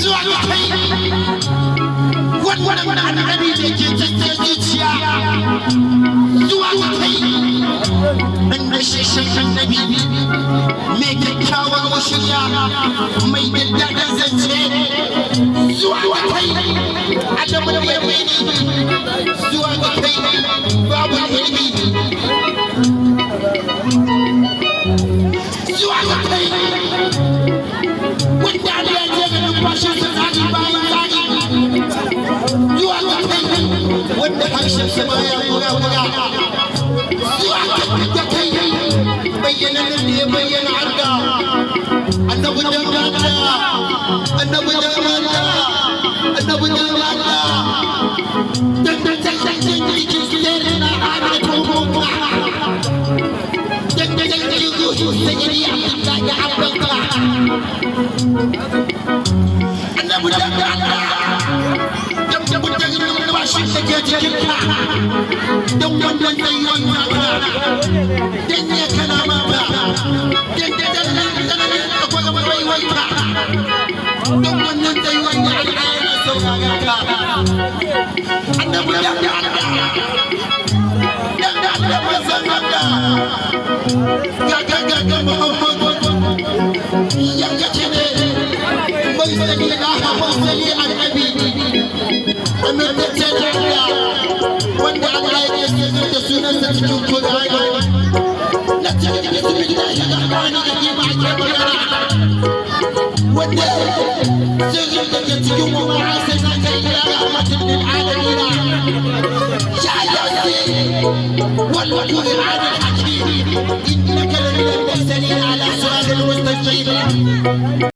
zuwa ga kai wannan annabi da ke cikin zuciya zuwa ga kai dan sheshen annabi mai kyakkyawar washirya mai daddaɗin zance zuwa ga kai annabi da mai zuwa ga kai babu ilimi zuwa ga kai wanda Allah ya ce ga numfashin sa zaki bayan zaki zuwa ga kai wanda harshen sa baya gura zuwa ga kai bayyana da ya bayyana Allah annabi da Allah annabi da Allah annabi da Allah dan cikin sirrin na ana kuma dan سيدي عبد الله يا عبد الله أنا بدأ دم بدأ من باشين تجيك دم بدأ زيون دنيا كلام دن أقول ما يويتا دم بدأ زيون أنا سويك أنا بدأ Gaga Muhammad ya kace ne mai sani na hausali annabi amintaccen Allah wanda Allah ya ce da sunansa cikin Qur'ani la ta'ala bismillahi rahmani rahim wanda sirrin da ke cikin